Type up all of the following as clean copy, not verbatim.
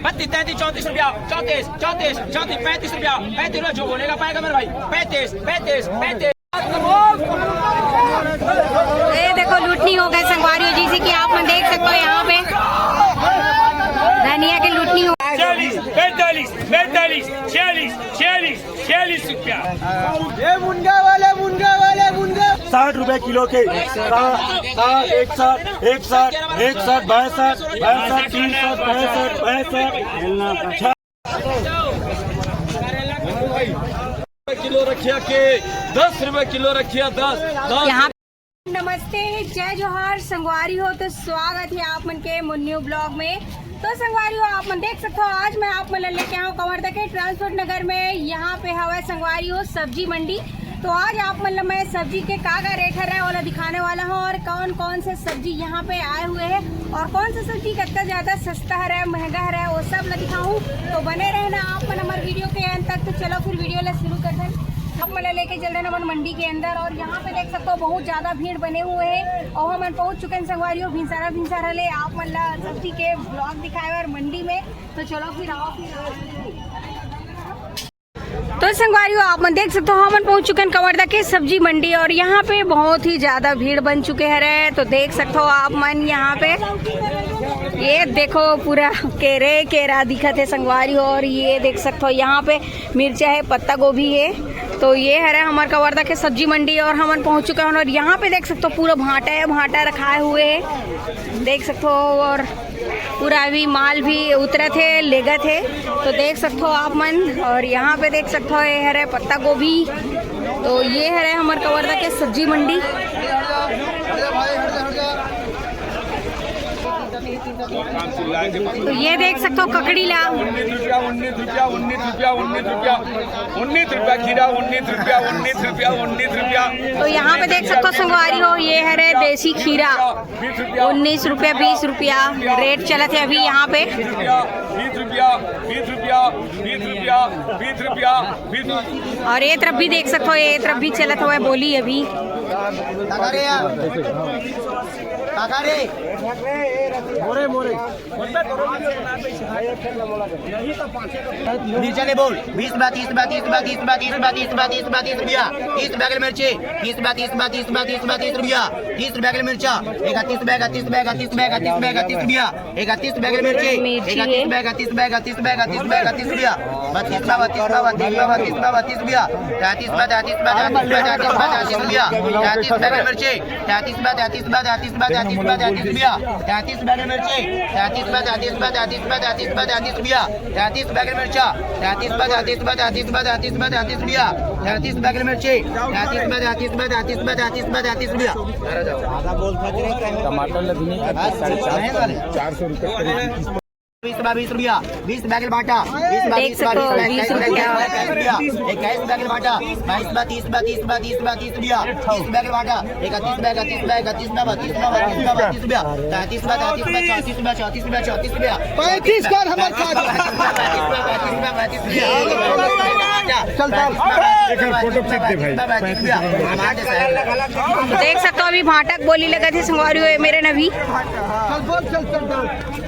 32, 33, 34 रुपया, 34, 34, 34, 35 रुपया, 35 रुपया, जो बोलेगा पाएगा मेरे भाई, 35, 35, 35। ये देखो लूटनी हो गए संगवारी, जैसे कि आप देख सकते हो यहाँ पे धनिया की लूटनी हो। 40, 45, 45, 46, 46, 46 रुपया। ये मुनगा वाले 60 रुपए किलो के, 60, 61, 61, 61, 62, 62, 63, 62, 63, किलो रखिया के 10 रुपए किलो रखिया 10। यहाँ नमस्ते, जय जोहार संगवारी हो। तो स्वागत है आप मन के मुन्नू ब्लॉग में। तो संगवारी हो आप मन देख सकते हो, आज मैं आप मन लेके आऊँ कवर्धा के ट्रांसपोर्ट नगर में। यहाँ पे हवा संगवारी हो सब्जी मंडी। तो आज आप मतलब मैं सब्जी के का रेट है वाला दिखाने वाला हूँ, और कौन कौन से सब्जी यहाँ पे आए हुए हैं, और कौन सा सब्जी कितना ज्यादा सस्ता है महंगा है वो सब ला दिखाऊँ। तो बने रहना आप मन हमारे वीडियो के अंत तक। तो चलो फिर वीडियो ला शुरू करते हैं। आप मन लेके चल रहे हैं मन मंडी के अंदर, और यहाँ पे देख सकते हो बहुत ज्यादा भीड़ बने हुए हैं, और हम पहुँच चुके हैं संगवारी भिनसारा ले आप मन ला सब्जी के ब्लॉग दिखाए और मंडी में। तो चलो फिर आओ तो संगवारी आप मन देख सकते हो हम पहुंच चुके हैं कवर्धा के सब्जी मंडी, और यहाँ पे बहुत ही ज्यादा भीड़ बन चुके हैं। तो देख सकते हो आप मन यहाँ पे ये देखो पूरा केरा दिखत है संगवारी, और ये देख सकते हो यहाँ पे मिर्चा है, पत्ता गोभी है। तो ये है हमारे कवर्धा के सब्जी मंडी, और हम पहुंच चुके हैं। और यहाँ पे देख सकते हो पूरा भाटा रखाए हुए है, देख सकते हो। और पूरा अभी माल भी उतरा थे लेगा थे, तो देख सकते हो आप मन। और यहाँ पे देख सकते हो ये है पत्ता गोभी। तो ये है हमारे कवर्धा के सब्जी मंडी। तो ये देख सकते हो ककड़ी ला 19 रुपया, 19 रुपया, 19 रुपया, 19 रुपया, 19 रुपया खीरा, 19 रुपया, 19 रुपया, 19 रुपया। तो यहाँ पे देख सकते हो संगवारी हो ये है देसी खीरा 19 रुपया, 20 रुपया रेट चला थे अभी यहाँ पे। 20 रुपया, 20 रुपया, 20 रुपया, 20 रुपया, 20 रुपया, 20। और ये तरफ भी देख सकते हो, ये तरफ भी चला हुआ है बोली अभी। मिर्चा ले बोल 20 रुपया, 30 रुपया, 30 रुपया, 30 रुपया, 30 रुपया, 30 रुपया, 30 रुपया, 30 रुपया, 30 रुपया के मिर्ची 30 रुपया, 30 रुपया, 30 रुपया, 30 रुपया, 30 रुपया, 30 रुपया के मिर्चा 31 रुपया, 31 रुपया, 31 रुपया, 31 रुपया, 31 रुपया, 31 रुपया के मिर्ची 31 रुपया, 31 रुपया, 31 रुपया, 31 रुपया, 31 रुपया, 32 रुपया, 32 रुपया, 32 रुपया, 32 रुपया, 33 रुपया, 33 रुपया, 33 रुपया, 33 रुपया, 33 रुपया के मिर्ची 33 रुपया, 33 रुपया, 33 रुपया, 33 रुपया, 33 रुपया, 33 रुपया के मिर्ची 33 रुपया, 33 रुपया, 33 रुपया, 33 रुपया, 33 रुपया, 33 रुपया के मिर्चा 33 रुपया, 33 रुपया, 33 रुपया, 33 रुपया, 33 रुपया, 33 रुपया के मिर्ची 33 रुपया, 33 रुपया, 33 रुपया, 33 रुपया, 33 रुपया। टमाटर लगने 400 रुपए 20 रुपया, 20 रुपया, 20 रुपया के बाटा 20 रुपया, 20 रुपया, 21 रुपया के बाटा 22 रुपया, 30 रुपया, 30 रुपया, 30 रुपया, 30 रुपया, 30 रुपया के बाटा 31 रुपया, 31 रुपया, 31 रुपया, 32 रुपया, 32 रुपया, 33 रुपया, 34 रुपया, 34 रुपया, 34 रुपया, 35 कर हमारे साथ 35 रुपया, देख सकते हो अभी भाटक बोली लगा थे संगवारी हुए मेरे नभी।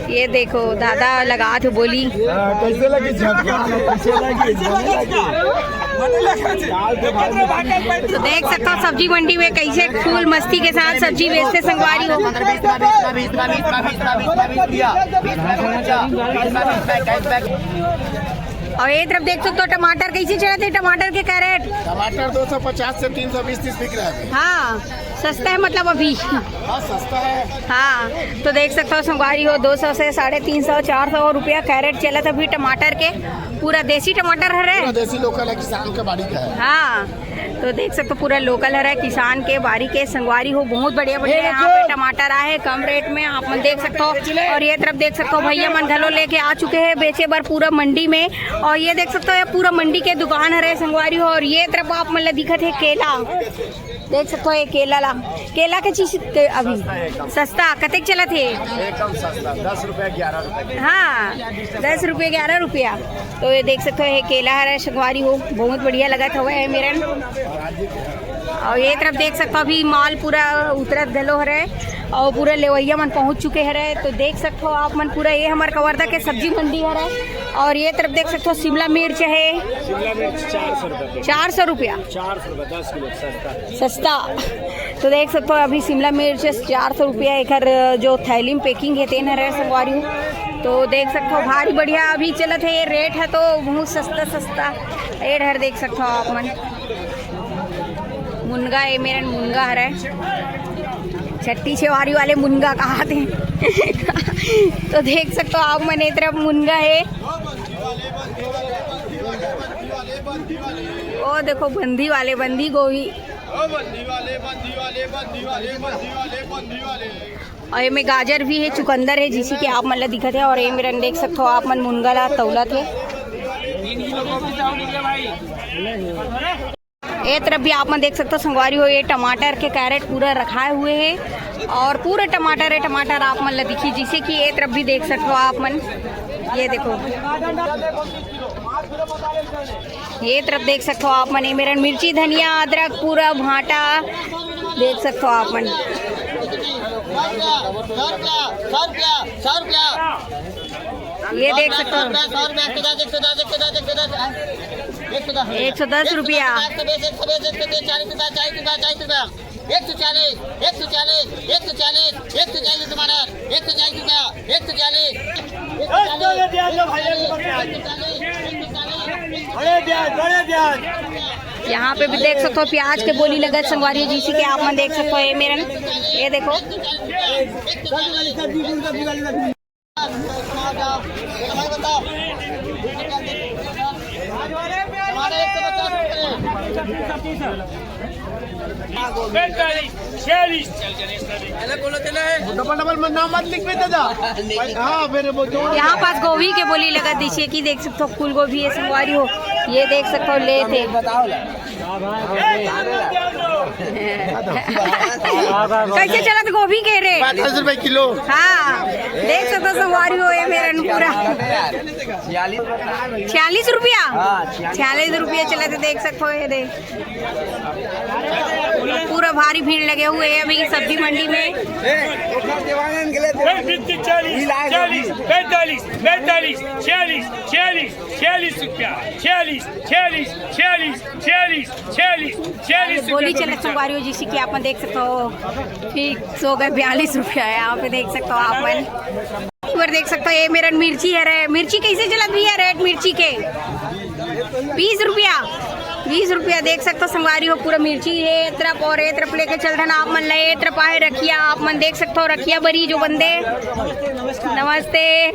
ये देखो दादा लगा थे बोली। कैसे लगी तो देख सकते हो सब्जी मंडी में कैसे फूल मस्ती के साथ सब्जी बेचते संगवारी हो। और ये तरफ देख सकते हो टमाटर कैसे चढ़े थे, टमाटर के कैरेट टमाटर 250 से 320-30 बिक रहा है। हाँ सस्ता है मतलब अभी। हाँ सस्ता है। हाँ तो देख सकते हो संगवारी हो 200 से 350 400 रुपया कैरेट चला था अभी टमाटर के। पूरा देसी टमाटर है रे, देसी लोकल है, किसान के बाड़ी का है। हाँ तो देख सकते हो पूरा लोकल है किसान के बारी के संगवारी हो। बहुत बढ़िया बढ़िया यहाँ पे टमाटर आए कम रेट में आप मन देख सकते हो। और ये तरफ देख सकते हो भैया मन घलो लेके आ चुके हैं बेचे बार पूरा मंडी में। और ये देख सकते हो ये पूरा मंडी के दुकान है संगवारी हो। और ये तरफ आप मन दिखत है केला, देख सकते हो ये केला के चीज अभी सस्ता कतक चला थे एकदम सस्ता 10 रुपया 11 रुपया। हाँ 10 रुपये 11 रुपया। तो ये देख सकते हो ये केला है संगवारी हो, बहुत बढ़िया लगा था है मेरा। और ये तरफ देख सकते हो अभी माल पूरा उतरत गलो है और पूरा लेवैया मन पहुंच चुके हैं। तो देख सकते हो आप मन पूरा ये हमारे कवर्धा के सब्जी मंडी है। और ये तरफ देख सकते हो शिमला मिर्च है, शिमला मिर्च 400 रुपये 400 रुपया 400 रुपये 10 किलो सस्ता। तो देख सकते हो अभी शिमला मिर्च 400 रुपया एक जो थैली में पैकिंग है तेन है संगवारी। तो देख सकते हो भारी बढ़िया अभी चलत है, ये रेट है तो बहुत सस्ता रेट है। देख सकते हो आप मन मुनगा है मेरा मुनगा है छट्टी छेवारी वाले मुनगा कहा थे। तो देख सकते हो आप मन एक तरफ मुनगा है। ओ देखो बंदी वाले बंदी गोभी और ये में गाजर भी है, चुकंदर है जिसी के आप मन ला दिखत है। और ये मेरा देख सकते हो आप मन मुनगा ला तौला थे। ये तरफ भी आप मन देख सकते हो संगवारी हो, ये टमाटर के कैरेट पूरा रखाए हुए हैं और पूरे टमाटर है टमाटर आप मन ला दिखी जिसे कि ये तरफ भी देख सकते हो आप मन। ये देखो ये तरफ देख सकते हो आप मन, ये मेरा मिर्ची धनिया अदरक पूरा भाटा देख सकते हो आप मन। ये देख सकते हो 110 रुपया 140। यहाँ पे भी देख सकते हो प्याज के बोली लगत संगवारी है जिसी के आप मन देख सकते हो। ये मेरा ये देखो डबल नाम मत लिख बेटा। हाँ फिर यहाँ पास गोभी के बोली लगा दीजिए कि देख सकते हो फूल गोभी है संगवारी हो। ये देख सकते हो ले थे कैसे चला था गोभी के रेट 10 रुपए किलो। हाँ देख सकते हो संगवारी हो, ये मेरा पूरा 46 रुपया 46 रुपया चला था देख सकते हो। ये देख पूरा भारी भीड़ लगे हुए हैं अभी सब्जी मंडी में। 46 बोली चले संगवारी हो जिसी की आप देख सकते हो फिक्स हो गए 42 रुपया है। यहाँ पे देख सकते हो आप मन देख सकते हो। ये मेरा मिर्ची है, मिर्ची कैसे चलत भी है रेट मिर्ची के 20 रुपया देख सकते हो संगवारी हो। पूरा मिर्ची है तरफ और ये तरफ लेके चल रहे आप मन ले तरफ आए रखिया आप मन देख सकते हो रखिया बरी जो बंदे नमस्ते।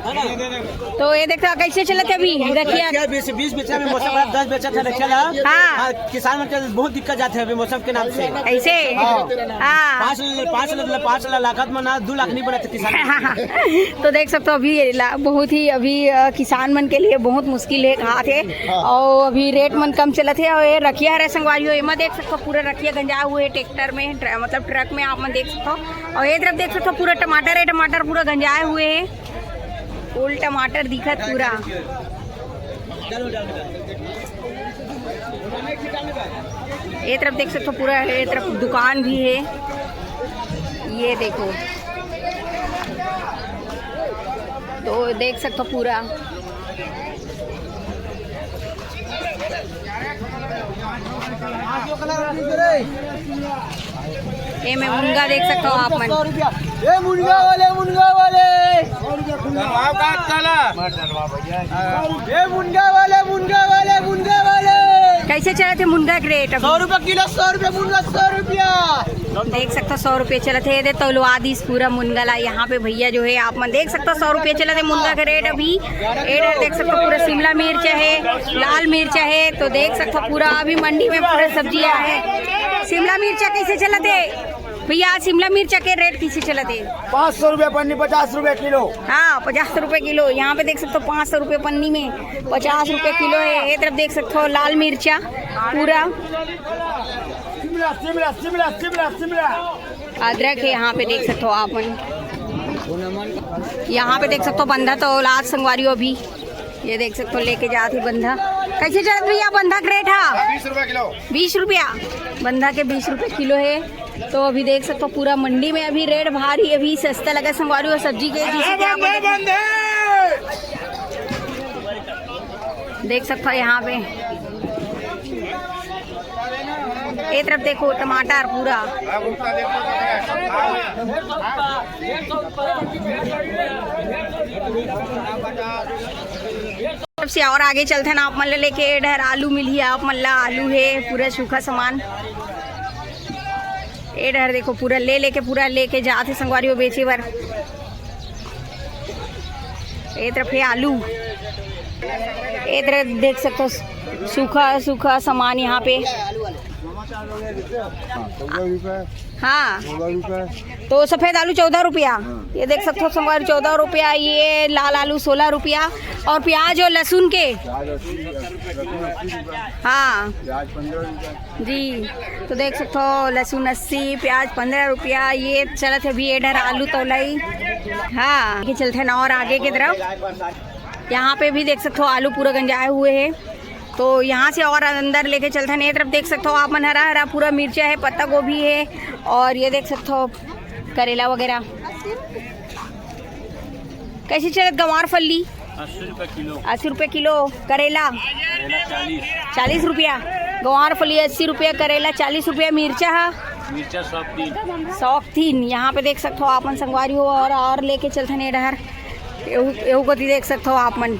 तो ये देखो कैसे चलते अभी रखिया 20 बेचा में मौसम 10 बेचा था रखिया। हाँ किसान में बहुत दिक्कत जाते हैं मौसम के नाम से। ऐसे हाँ 5 लागत में ना 2 लाख नहीं बनाते किसान। तो देख सकते हो अभी बहुत ही अभी किसान मन के लिए बहुत मुश्किल है कहा थे और अभी रेट मन कम चला थे। ये रखिया है संगवारी हो, एमा देख सकते हो पूरा रखिया गंजा हुए ट्रैक्टर में मतलब ट्रक में आप मन देख सकते हो। और ये तरफ देख सकते हो पूरा टमाटर है, टमाटर पूरा गंजाए हुए है, फुल टमाटर दिखत पूरा। ये तरफ देख सकते हो पूरा ये तरफ दुकान भी है। ये देखो तो देख सकते हो पूरा ये मैं मुनगा देख सकता हूँ आप मन। ये मुनगा वाले ये मुनगा वाले कैसे चले थे मुनगा के रेट 100 रुपया किलो 100 रुपया मुनगा 100 रुपया देख सकते हो 100 रुपये चले थे। ये तौलवा दी पूरा मुनगा ला यहाँ पे भैया जो है आप मन देख सकते हो 100 रुपये चले थे मुनगा के रेट। अभी रेट देख सकते हो पूरा शिमला मिर्च है, लाल मिर्च है। तो देख सकते हो पूरा अभी मंडी में पूरा सब्जियाँ है। शिमला मिर्चा कैसे चले थे भैया? शिमला मिर्चा के रेट कैसे चले थे? 500 रुपये पन्नी 50 रुपये किलो। हाँ 50 रुपये किलो। यहाँ पे देख सकते हो 500 रुपये पन्नी में 50 रुपये किलो है। ये तरफ देख सकते हो लाल मिर्चा पूरा अदरक है। यहाँ पे देख सकते हो आप यहाँ पे देख सकते हो बंधा तो औलाद संगवारी हो। अभी ये देख सकते हो लेके जाते बंधा कैसे चलत भैया बंधक रेट है? 20 रुपए किलो। 20 रुपया बंधा के 20 रुपए किलो है। तो अभी देख सकते हो पूरा मंडी में अभी रेट भारी अभी सस्ता लगा संगवारी और सब्जी के जिसे कि आप देख सकते हो यहाँ पे एक तरफ देखो टमाटर पूरा से और आगे चलते ना आप मन लेके इधर आलू मिली आप मन ला आलू है पूरा सूखा सामान इधर देखो पूरा लेके पूरा लेके जाते संगवारी बेचे बर एक तरफ है आलू इधर देख सकते हो सूखा सामान यहाँ पे। हाँ तो सफेद आलू 14 रुपया ये देख सकते हो संगवारी 14 रुपया। ये लाल आलू 16 रुपया और प्याज और लहसुन के हाँ जी तो देख सकते हो लहसुन 80 प्याज 15 रुपया। ये चलत है भी इधर आलू तौलाई हाँ ये चलते ना और आगे की तरफ यहाँ पे भी देख सकते हो आलू पूरा गंजाए हुए हैं। तो यहाँ से और अंदर लेके चलते हैं। ये तरफ देख सकते हो आप मन हरा हरा पूरा मिर्चा है पत्ता गोभी है और ये देख सकते हो करेला वगैरह। कैसे चलत गंवार फल्ली? 80 रुपये किलो। करेला 40 रुपया। गंवार फली 80 रुपया करेला 40 रुपया। मिर्चा है सौख 3। यहाँ पे देख सकते हो आप मन संगवारी हो और लेके चलते हैं इधर एहू को देख सकते हो आप मन।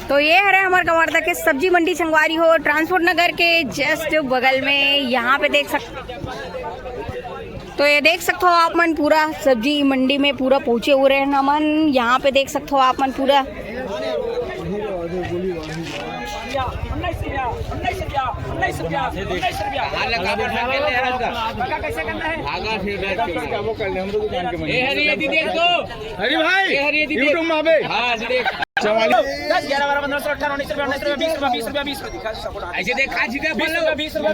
तो ये है हमारे कवर्धा के सब्जी मंडी संगवारी हो ट्रांसपोर्ट नगर के जस्ट बगल में। यहाँ पे देख सकते तो ये देख सकते हो आप मन पूरा सब्जी मंडी में पूरा पहुँचे हुए हैं नमन। यहाँ पे देख सकते हो आप मन पूरा हरी भाई यूट्यूब में आवे 10, 11, 12, 15, 16, 18, 19 रुपया 20 रुपया 20 रुपया ऐसे देखा जी 20 रुपया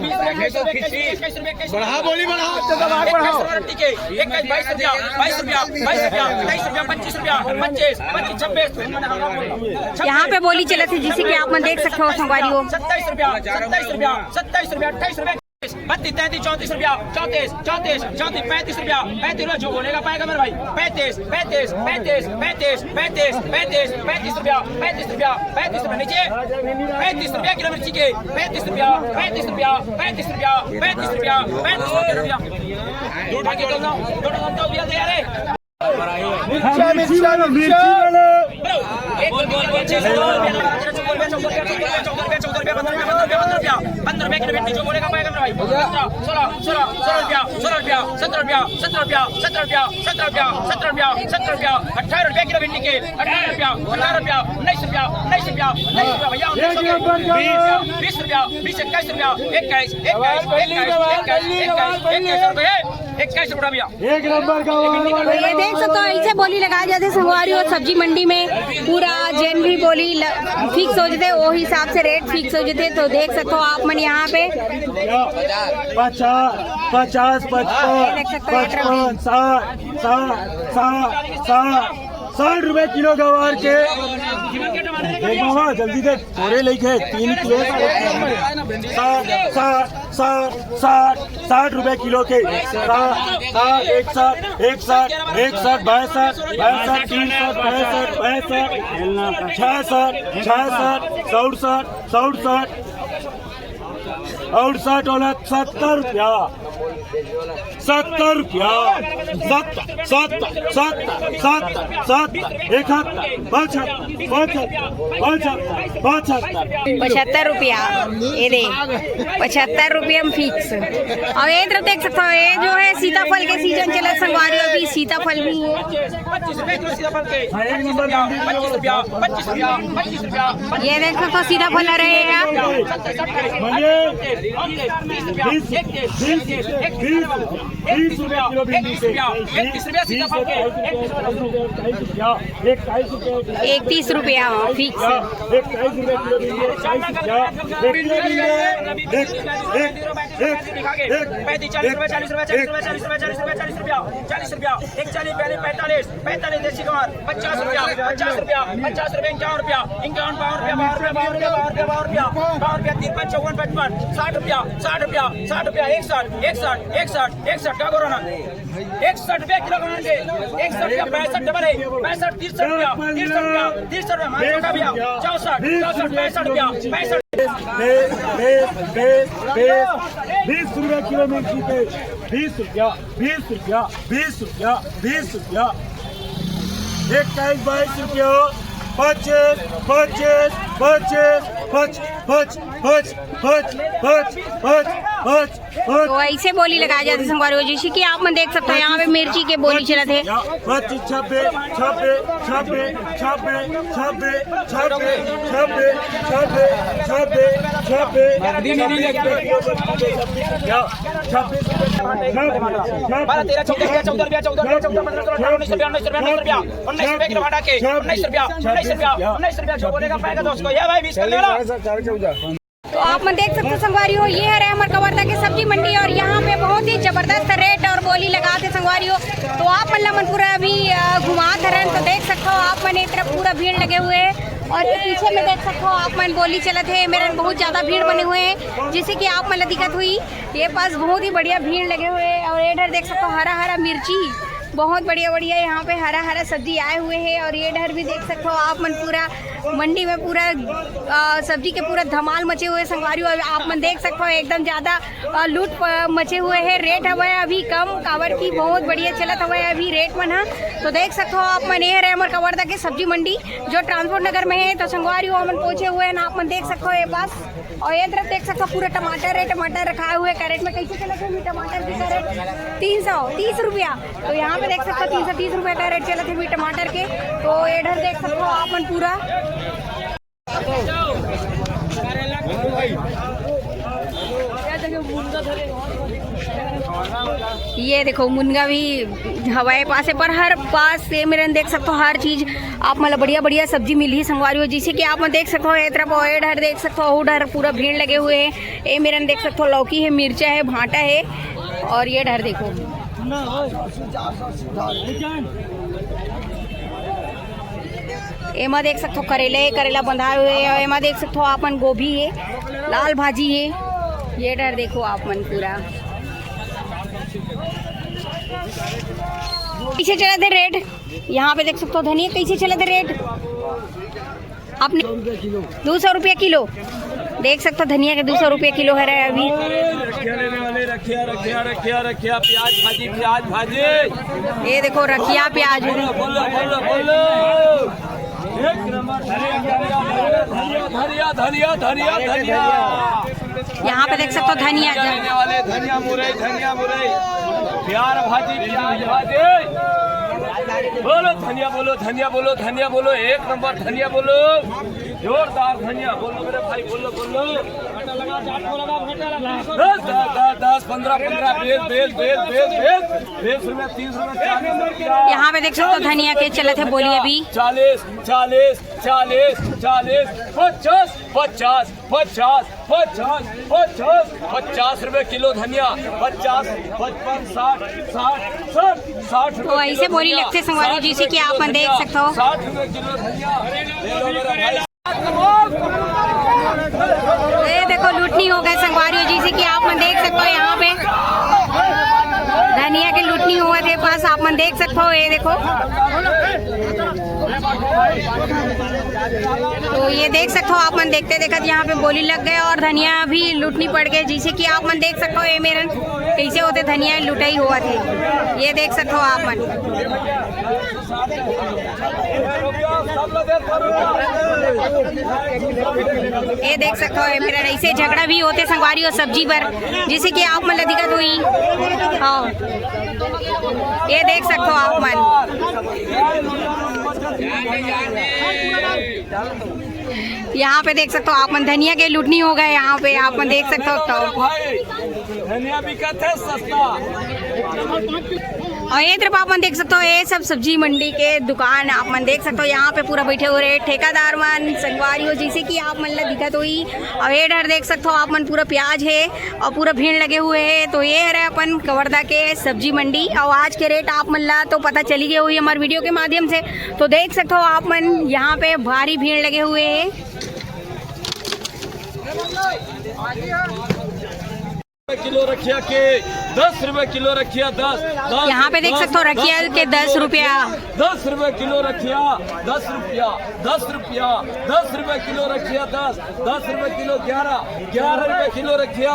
बढ़ा बोली बढ़ाओ 21, 22 रुपया 22 रुपया 23 रुपया 25 रुपया 25, 26 यहाँ पे बोली चले थे जिसे कि आप मन देख सकते हो संगवारी हो 27 रुपया 28 रुपया 32, 33, 34 रुपया 34, 35 रुपया जो बोलेगा पाएगा मेरे भाई 35 रुपया नीचे 35 रुपया किलो मिर्ची के 35 रुपया जो बोलेगा पाएगा मेरे भाई 17 रुपया 18 रुपया किलो भिंडी के 18 रुपया 19 रुपया भैया 20 रुपया 21 रुपया 21 रुपया भैया। तो ये देख सकते हो ऐसे बोली लगाई जाते संगवारी और सब्जी मंडी में पूरा जैन भी बोली फिक्स हो जाते वो हिसाब से रेट फिक्स हो जाते। तो देख सकते हो आप मन यहाँ पे 50, 55, 60 रुपए किलो गवार के मामा जल्दी दे थोड़े लेके 3 किलो 60 रुपए किलो के 61, 62, 67 वाला 70 रुपया 70 रुपया 75 रुपया ये दे 75 रुपया में फिक्स। और ये तरफ देख सकते हो ये जो है सीताफल के सीजन चला संगवारी अभी सीताफल भी है 25 रुपये किलो सीताफल के 25 रुपया ये देख सकते हो सीताफल आ रहे हैं 20 रुपया किलो भिंडी के 31 रुपया सीताफल के 31 रुपया फिक्स। 21 रुपया किलो भिंडी 40 रुपया 40 रुपया 40 रुपया 40 रुपया 40 रुपया 40 रुपया 1 40 45 45 देसी कमार 50 रुपया 50 रुपया 50 रुपया 51 रुपया 51 52 रुपया 52 रुपया 53 54 55 60 रुपया 60 रुपया 60 रुपया 61 क्या करो ना 61 रुपया किलो बनाएंगे 61 रुपया 65 डबल है 65 63 रुपया 63 रुपया मार का भैया 64 65 रुपया 65 20 रुपया किलो मिर्ची के 20 रुपया 20 रुपया 20 रुपया 20 रुपया 21 22 रुपया 25 25 25 तो ऐसे बोली लगाई जाती संगवारी हो जैसे कि आप मन देख सकते हैं यहाँ पे मिर्ची के बोली चला थे 25 26 26 26 तो आप मन देख सकते संगवारी हो ये है हमारे कवर्धा की सब्जी मंडी और यहाँ पे बहुत ही जबरदस्त रेट और बोली लगाते संगवारी हो। तो आप मन मन पूरा अभी घुमा धरन तो देख सकते हो आप मन एक तरफ पूरा भीड़ लगे हुए हैं और पीछे में देख सकते हो आप मन बोली चलत है मेरे बहुत ज्यादा भीड़ बने हुए हैं जिससे कि आप मन दिक्कत हुई ये पास बहुत ही बढ़िया भीड़ लगे हुए हैं और इधर देख सकते हो हरा हरा मिर्ची बहुत बढ़िया बढ़िया यहाँ पे हरा हरा सब्जी आए हुए हैं और ये इधर भी देख सकते हो आप मन पूरा मंडी में पूरा सब्जी के पूरा धमाल मचे हुए संगवारी और आप मन देख सकते हो एकदम ज़्यादा लूट मचे हुए हैं। रेट हवा अभी कम कावर की बहुत बढ़िया चलत हवा अभी रेट मन है तो देख सकते हो आप मन ये रहे हमारे कवर्धा के सब्जी मंडी जो ट्रांसपोर्ट नगर में है। तो संगवारी हो मन पहुंचे हुए हैं आप मन देख सकते हो ये पास और ये तरफ देख सकते हो पूरा टमाटर है टमाटर रखा हुए कैरेट में कैसे चलते हैं टमाटर की कैरेट 330 रुपया। तो यहाँ पे देख सकते हो 330 रुपये का रेट चलते हैं टमाटर के। तो इधर देख सकते हो आप मन पूरा ये देखो मुनगा भी हवाए पासे पर हर पास से मेरे देख सकते हो हर चीज आप मतलब बढ़िया बढ़िया सब्जी मिली संगवारी हो जिसे कि आप देख सकते हो ये तरफ इधर देख सकते हो उधर पूरा भीड़ लगे हुए हैं। ये मेरे देख सकते हो लौकी है मिर्चा है भांटा है और ये इधर देखो एमा देख सकते हो करेला बंधा हुए है एमा देख सकते हो आप मन गोभी है लाल भाजी है ये इधर देखो आप मन पूरा कैसे चला थे रेट यहाँ पे देख सकते हो धनिया कैसे चला थे रेट आपने 200 रुपया किलो देख सकते हो धनिया के 200 रुपया किलो है रहा अभी रखिया प्याज भाजी ये देखो रखिया प्याज धनिया यहाँ पे देख सकते हो धनिया धनिया मुरई प्याज भाजी बोलो धनिया बोलो एक नंबर धनिया बोलो जोरदार धनिया बोलो मेरे भाई बोलो 10 15 20 रुपया 30 रुपया यहाँ पे देख सकते हो धनिया के चले थे बोली अभी 40 50 रुपए किलो धनिया 50 55 60 तो ऐसे बोली लगते संगवारी जी से कि आप देख सकते हो 60 रुपए किलो धनिया ये देखो लूटनी हो गए संगवारी जी से कि आप देख सकते हो यहाँ पे धनिया के लूटनी हुए थे पास आप मन देख सकते हो ये देखो तो ये देख सकते हो आप मन देखते देखते यहाँ पे बोली लग गए और धनिया भी लूटनी पड़ गई जिसे कि आप मन देख सकते हो ये मेरे कैसे होते धनिया लुटाई हुआ थे ये देख सकते हो आप मन ये देख सकते हो मेरा ऐसे झगड़ा भी होते संगवारी और सब्जी पर जिसे कि आप मन दिक्कत हुई हाँ ये देख सकते हो आप मन यहाँ पे देख सकते हो आप मन धनिया के लुटनी हो गए यहाँ पे आप मन देख सकते हो तो धनिया बिकत है सस्ता और ये तरफ आप मन देख सकते हो ये सब सब्जी मंडी के दुकान आप मन देख सकते हो। यहाँ पे पूरा बैठे हो रहे ठेकेदार मन संगवारी हो जैसे कि आप मन ला दिखत हुई। और ये डर देख सकते हो आप मन पूरा प्याज है और पूरा भीड़ लगे हुए है। तो ये है अपन कवर्धा के सब्जी मंडी और आज के रेट आप मन ला तो पता चली गई हुई हमारे वीडियो के माध्यम से। तो देख सकते हो आप मन यहाँ पे भारी भीड़ लगे हुए है। किलो रखिया के 10 रुपए किलो रखिया 10। यहाँ पे देख सकते हो रखिया के 10 रुपया 10 रुपए किलो रखिया 10 रुपया 10 रुपया 10 रुपए किलो रखिया 10 रुपए किलो 11 रुपए किलो रखिया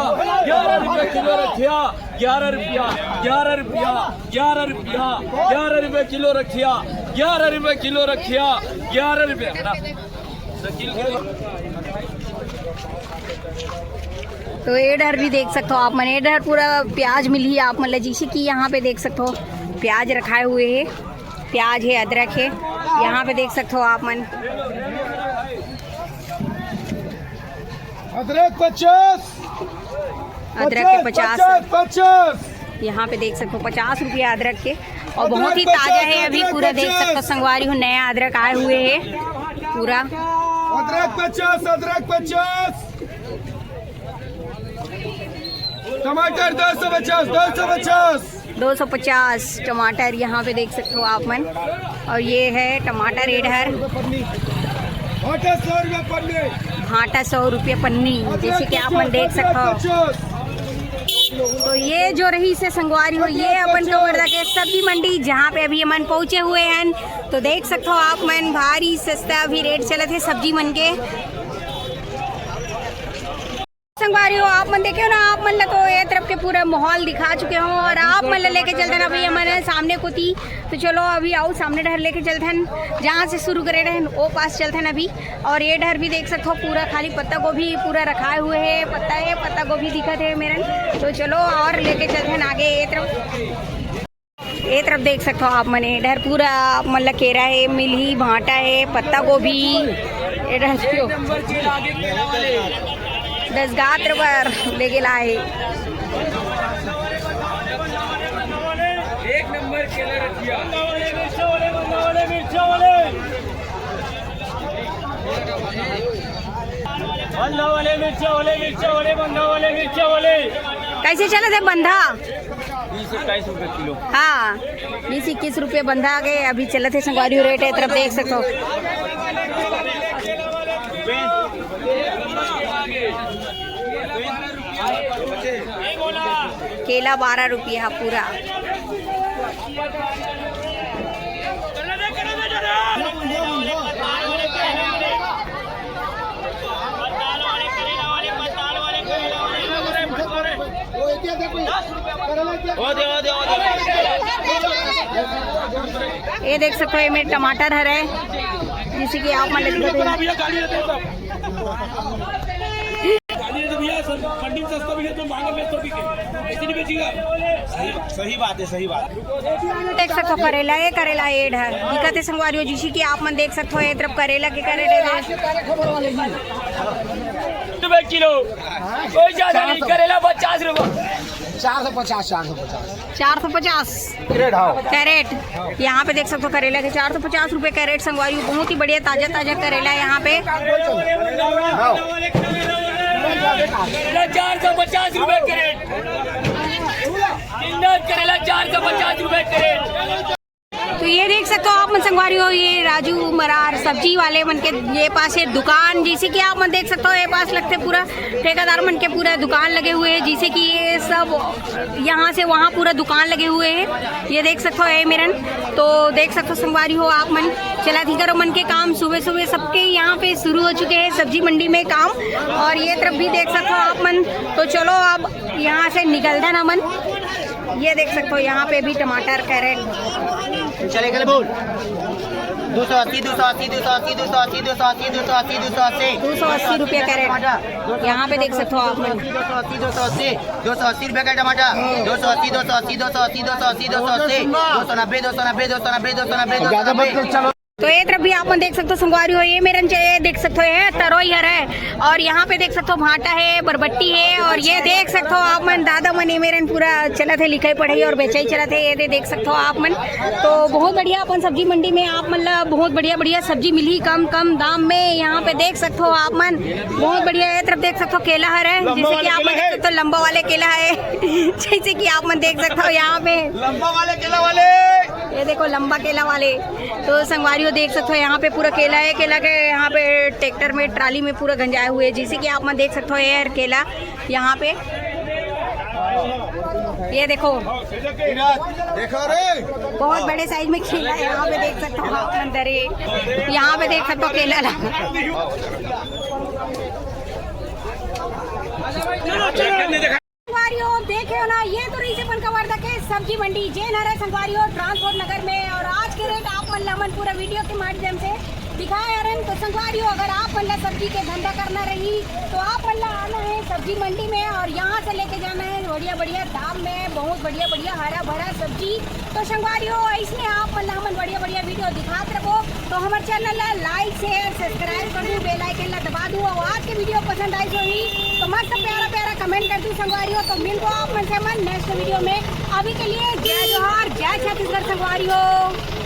11 रुपए किलो रखिया 11 रुपया 11 रुपया 11 रुपया 11 रुपए किलो रखिया 11 रुपए किलो रखिया 11 रुपया। तो एडर भी देख सकते हो आप मन। एडर पूरा प्याज मिली है आप मतलब जैसे कि यहाँ पे देख सकते हो प्याज रखाए हुए है। प्याज है अदरक है यहाँ पे देख सकते हो आप मन। अदरक 50 अदरक के 50 यहाँ पे देख सकते हो 50 रुपया अदरक के। और बहुत ही ताज़ा है अभी पूरा देख सकते हो संगवारी हो नया अदरक आए हुए है पूरा। अदरक 50 टमाटर 250 टमाटर यहाँ पे देख सकते हो आप मन। और ये है टमाटर एडहर भाटा 100 रुपये पन्नी जैसे कि आप मन देख सकते हो। तो ये जो रही से संगवारी हो ये अपन कवर्धा के सब्जी मंडी जहाँ पे अभी मन पहुँचे हुए हैं। तो देख सकते हो आप मन भारी सस्ता अभी रेट चले थे सब्जी मन के। संगवारी हो आप मन देखे ना आप मन तो ये तरफ के पूरा माहौल दिखा चुके हो और आप मन लेके चलते ना भैया मैंने सामने को थी। तो चलो अभी आओ सामने डर लेके चलते हैं जहाँ से शुरू करे रहे वो पास चलते हैं अभी। और ये डर भी देख सकते हो पूरा खाली पत्ता गोभी पूरा रखाए हुए है पत्ता गोभी दिखत है मेरे। तो चलो और लेके चलते हैं आगे। ये तरफ देख सकते हो आप मन इधर पूरा मतलब केरा है मिली भाटा है पत्ता गोभी इधर 10 गात्र पर ले गेला है। एक नंबर केला रखिया कैसे चले थे बंधा 20-21 रुपए किलो। हाँ 20-21 रुपये बंधा आ गए अभी चले थे संगवारी रेट है तरफ देख सकते हो। केला 12 रुपया पूरा। ये देख सकते हो ये मेरे टमाटर है जिसे कि आप मान सही बात है सही बात। देख सकते हो करेला ये ढर दिक्कत है संगवारी हो जिसे कि आप मन देख सकते हो ये तरफ करेला के रुपए किलो कोई ज्यादा नहीं करेला 50 रुपए 450 कैरेट। यहाँ पे देख सकते हो करेला के 450 रुपये कैरेट संगवारी बहुत ही बढ़िया ताजा करेला यहाँ पे 450 रुपए कैरेट करेला 450 रुपए कैरेट। तो ये देख सकते हो आप मन संगवारी हो ये राजू मरार सब्जी वाले मन के ये पास है दुकान जैसे कि आप मन देख सकते हो ये पास लगते पूरा ठेकेदार मन के पूरा दुकान लगे हुए हैं जैसे कि ये सब यहाँ से वहाँ पूरा दुकान लगे हुए हैं। ये देख सकते हो ये मेरन। तो देख सकते हो संगवारी हो आप मन चला थी करो मन के काम सुबह सबके यहाँ पे शुरू हो चुके हैं सब्जी मंडी में काम। और ये तरफ भी देख सकते हो आप मन। तो चलो अब यहाँ से निकलता ना मन। ये देख सकते हो यहाँ पे भी टमाटर कैरेट चले बोल 280 रुपये कैरेट। यहाँ पे देख सकते हो आप 280 रुपये का टमाटर 280 290 290 तो ये तरफ भी आप देख सकते हो संगवारी हो, ये मेरन ये देख सकते हो है तरोई हर है, और यहाँ पे देख सकते हो भाटा है, बरबट्टी है, और ये देख सकते हो आप मन दादा मन ये मेरन पूरा चला थे लिखाई पढ़ाई और बेचाई चला थे, ये देख सकते हो आप मन। तो बहुत बढ़िया अपन सब्जी मंडी में आप मतलब बहुत बढ़िया बढ़िया सब्जी मिली कम कम दाम में, यहाँ पे देख सकते हो आप मन बहुत बढ़िया। ये तरफ देख सकते हो केला हर है, जैसे कि आप देख सकते हो लंबा वाले केला है जैसे कि आप मन देख सकते हो यहाँ पे लंबा वाले केला वाले, ये देखो लंबा केला वाले। तो संगवारियों देख सकते हो यहाँ पे पूरा केला है, केला के यहाँ पे ट्रैक्टर में ट्राली में पूरा गंजाए हुए, जैसे कि आप देख सकते हो ये केला यहाँ पे, ये देखो बहुत बड़े साइज में केला है, यहाँ पे देख सकते हो आप अंदर यहाँ पे देख सकते हो केला संगवारियों देखे हो ना, ये तो रही से बनकवर्धा के सब्जी मंडी जैन हरा संगवारियों ट्रांसपोर्ट नगर में, और आज के रेट आप मन पूरा वीडियो के माध्यम से दिखाए रहे। तो संगवारियों अगर आप मन सब्जी के धंधा करना रही तो आप मन आना है सब्जी मंडी में, और यहाँ से लेके जाना है बढ़िया बढ़िया दाम में बहुत बढ़िया बढ़िया हरा भरा सब्जी। तो संगवारियों इसमें आप मन बढ़िया बढ़िया वीडियो दिखाते रहो। तो हमारे चैनल लाइक शेयर सब्सक्राइब कर दूँ, बेल आइकन दबा दूँ, और आज के वीडियो पसंद आई तो मस्त प्यारा प्यारा कमेंट कर दूँ संगवारियों। तो मिलते आप मन से नेक्स्ट वीडियो में, अभी के लिए जय जोहार जय छत्तीसगढ़ संगवारियों।